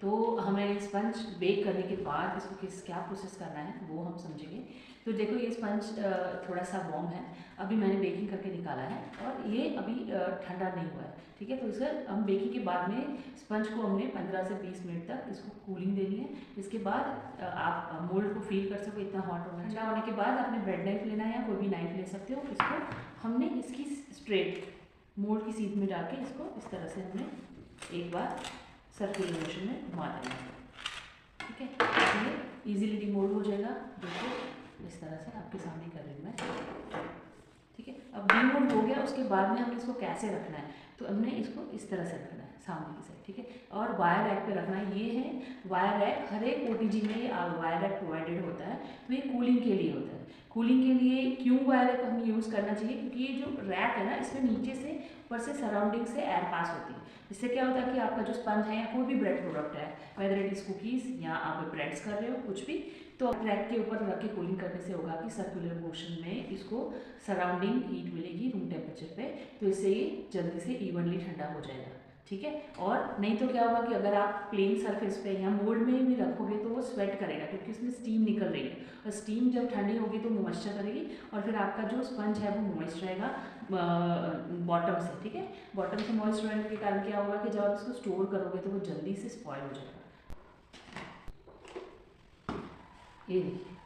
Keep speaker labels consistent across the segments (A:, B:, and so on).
A: तो हमें sponge bake करने के बाद इसको क्या प्रोसेस करना है वो हम समझेंगे। तो देखो ये स्पंज थोड़ा सा वार्म है, अभी मैंने बेकिंग करके निकाला है और ये अभी ठंडा नहीं हुआ है, ठीक है। तो इसे हम बेकिंग के बाद में स्पंज को हमने 15 से 20 मिनट तक इसको कूलिंग देनी है। इसके बाद आप मोल्ड को फील कर सको, इतना हॉट होना चाहिए। होने के बाद आपने ब्रेड नाइफ लेना है या कोई भी नाइफ ले सकते हो। इसको हमने इसकी स्ट्रेट मोल्ड की सीध में डाल के इसको इस तरह से हमने एक बार सर्कुलर मोशन में घुमा देना है, ठीक है। ये इजीली डिमोल्ड हो जाएगा। देखो इस तरह से आपके सामने कर रही हूँ मैं, ठीक है। अब डिमोल्ड हो गया, उसके बाद में हमने इसको कैसे रखना है, तो हमने इसको इस तरह से रखना है सामने की साइड, ठीक है। और वायर रैक पे रखना है। ये है वायर रैक, हर एक ओटीजी में ये वायर रैक प्रोवाइडेड होता है। तो ये कूलिंग के लिए होता है। कूलिंग के लिए क्यों वायर रैक हमें यूज़ करना चाहिए, क्योंकि ये जो रैक है ना, इसमें नीचे से ऊपर से सराउंडिंग से एयर पास होती है। इससे क्या होता है कि आपका जो स्पंज है या कोई भी ब्रेड प्रोडक्ट है, वेदर इट इज़ कुकीज़ या आप ब्रेड्स कर रहे हो कुछ भी, तो रैक के ऊपर रख के कूलिंग करने से होगा कि सर्कुलर मोशन में इसको सराउंडिंग हीट मिलेगी रूम टेम्परेचर पे, तो इससे ये जल्दी से इवनली ठंडा हो जाएगा, ठीक है। और नहीं तो क्या होगा कि अगर आप प्लेन सरफेस पे या मोल्ड में भी रखोगे तो वो स्वेट करेगा, क्योंकि उसमें स्टीम निकल रही है, और स्टीम जब ठंडी होगी तो मॉइस्चर करेगी और फिर आपका जो स्पंज है वो मॉइस्ट रहेगा बॉटम से, ठीक है। बॉटम से मॉइस्ट रहने के कारण क्या होगा कि जब आप इसको स्टोर करोगे तो वो जल्दी से स्पॉइल हो जाएगा। ये देखिए,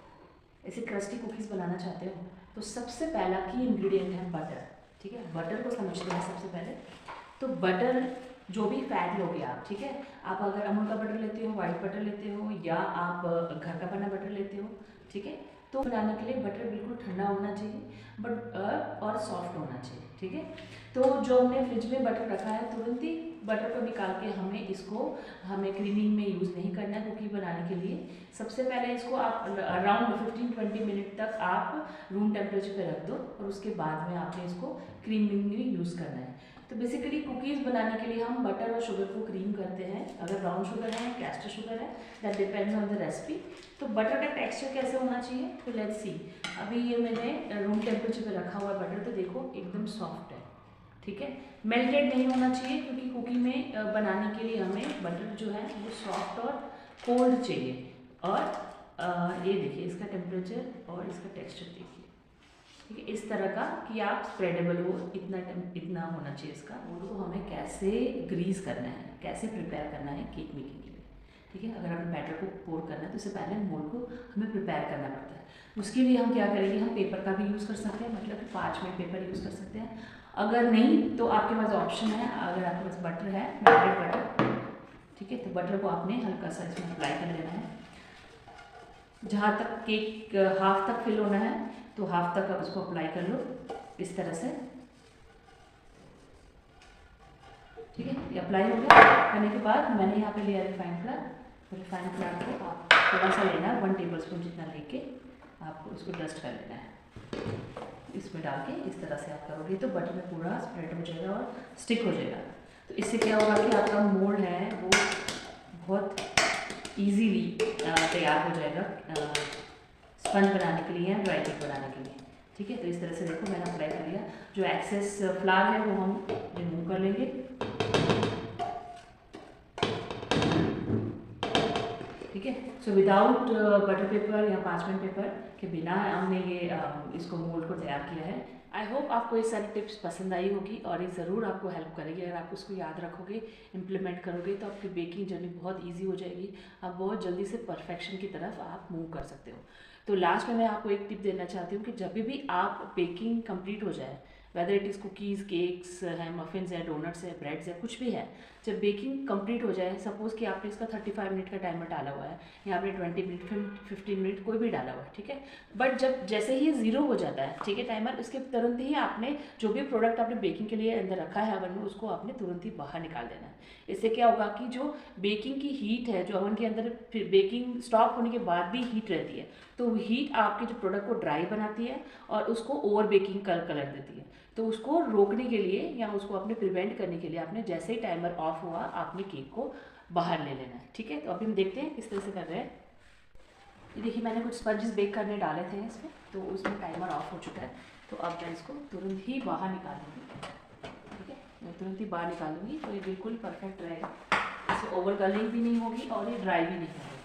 A: ऐसे क्रिस्पी कुकीज़ बनाना चाहते हो तो सबसे पहला की इंग्रेडिएंट है बटर, ठीक है। बटर को समझते हैं सबसे पहले। तो बटर जो भी फैट लोगे आप, ठीक है, आप अगर अमूल का बटर लेते हो, वाइट बटर लेते हो, या आप घर का बना बटर लेते हो, ठीक है, तो बनाने के लिए बटर बिल्कुल ठंडा होना चाहिए बट और सॉफ्ट होना चाहिए, ठीक है। तो जो हमने फ्रिज में बटर रखा है, तुरंत ही बटर को निकाल के हमें क्रीमिंग में यूज़ नहीं करना है कुकी बनाने के लिए। सबसे पहले इसको आप अराउंड 15-20 मिनट तक आप रूम टेम्परेचर पे रख दो और उसके बाद में आपने इसको क्रीमिंग में यूज़ करना है। तो बेसिकली कुकीज़ बनाने के लिए हम बटर और शुगर को क्रीम करते हैं। अगर ब्राउन शुगर है, कैस्टर शुगर है, that depends on the recipe. तो बटर का टेक्सचर कैसे होना चाहिए, तो लेट्स सी। अभी ये मैंने रूम टेम्परेचर पे रखा हुआ है बटर, तो देखो एकदम सॉफ्ट है, ठीक है। मेल्टेड नहीं होना चाहिए, क्योंकि कुकी में बनाने के लिए हमें बटर जो है वो सॉफ्ट और कोल्ड चाहिए। और ये देखिए इसका टेम्परेचर और इसका टेक्सचर देखिए, ठीक है, इस तरह का कि आप स्प्रेडेबल हो, इतना होना चाहिए इसका। मोल्ड को हमें कैसे ग्रीस करना है, कैसे प्रिपेयर करना है केक मेकिंग के लिए, ठीक है। अगर हमें बैटर को पोर करना है तो इससे पहले मोल्ड को हमें प्रिपेयर करना पड़ता है। उसके लिए हम क्या करेंगे, हम पेपर का भी यूज़ कर सकते हैं, मतलब कि पार्चमेंट पेपर यूज़ कर सकते हैं। अगर नहीं तो आपके पास ऑप्शन है, अगर आपके पास बटर है, मेल्टेड बटर, ठीक है, तो बटर को आपने हल्का सा इसमें अप्लाई कर लेना है। जहाँ तक केक हाफ तक फिल होना है तो हाफ तक आप उसको अप्लाई कर लो इस तरह से, ठीक है। ये अप्लाई हो गया। करने के बाद मैंने यहाँ पे लिया रिफाइंड फ्लावर। रिफाइंड फ्लावर को आप थोड़ा सा लेना है, 1 टेबल स्पून जितना लेके आपको इसको डस्ट कर लेना है। इसमें डाल के इस तरह से आप करोगे तो बटर में पूरा स्प्रेड हो जाएगा और स्टिक हो जाएगा। तो इससे क्या होगा कि आपका मोल्ड है वो बहुत इजीली तैयार हो जाएगा स्पंज बनाने के लिए या ड्राई केक बनाने के लिए, ठीक है। तो इस तरह से देखो मैंने अप्लाई कर लिया। जो एक्सेस फ्लावर है वो हम रिमूव कर लेंगे, ठीक है। सो विदाउट बटर पेपर या पार्चमेंट पेपर के बिना हमने ये इसको मोल्ड को तैयार किया है। आई होप आपको ये सारी टिप्स पसंद आई होगी और ये ज़रूर आपको हेल्प करेगी। अगर आप उसको याद रखोगे, इम्प्लीमेंट करोगे तो आपकी बेकिंग जर्नी बहुत ईजी हो जाएगी। आप बहुत जल्दी से परफेक्शन की तरफ आप मूव कर सकते हो। तो लास्ट में मैं आपको एक टिप देना चाहती हूँ कि जब भी आप बेकिंग कंप्लीट हो जाए, whether it is cookies, cakes है, मफिन्स है, डोनट्स है, ब्रेड्स है, कुछ भी है, जब बेकिंग कंप्लीट हो जाए, सपोज़ कि आपने इसका 35 मिनट का टाइमर डाला हुआ है या आपने 20 मिनट 15 मिनट कोई भी डाला हुआ है, ठीक है। बट जब जैसे ही 0 हो जाता है, ठीक है, टाइमर, उसके तुरंत ही आपने जो भी प्रोडक्ट आपने बेकिंग के लिए अंदर रखा है ओवन में, उसको आपने तुरंत ही बाहर निकाल देना है। इससे क्या होगा कि जो बेकिंग की हीट है, जो ओवन के अंदर फिर बेकिंग स्टॉप होने के बाद भी हीट रहती है, तो हीट आपके जो प्रोडक्ट को ड्राई बनाती है और उसको ओवर बेकिंग कर देती है। तो उसको रोकने के लिए या उसको आपने प्रिवेंट करने के लिए आपने जैसे ही टाइमर ऑफ हुआ आपने केक को बाहर ले लेना है, ठीक है। तो अभी हम देखते हैं किस तरह से कर रहे हैं। ये देखिए मैंने कुछ स्पंजेस बेक करने डाले थे इसमें, तो उसमें टाइमर ऑफ हो चुका है। तो अब मैं इसको तुरंत ही बाहर निकालूंगी, ठीक है। मैं तुरंत ही बाहर निकालूंगी तो ये बिल्कुल परफेक्ट रहेगा। इससे ओवर कर्लिंग भी नहीं होगी और ये ड्राई भी नहीं होगी।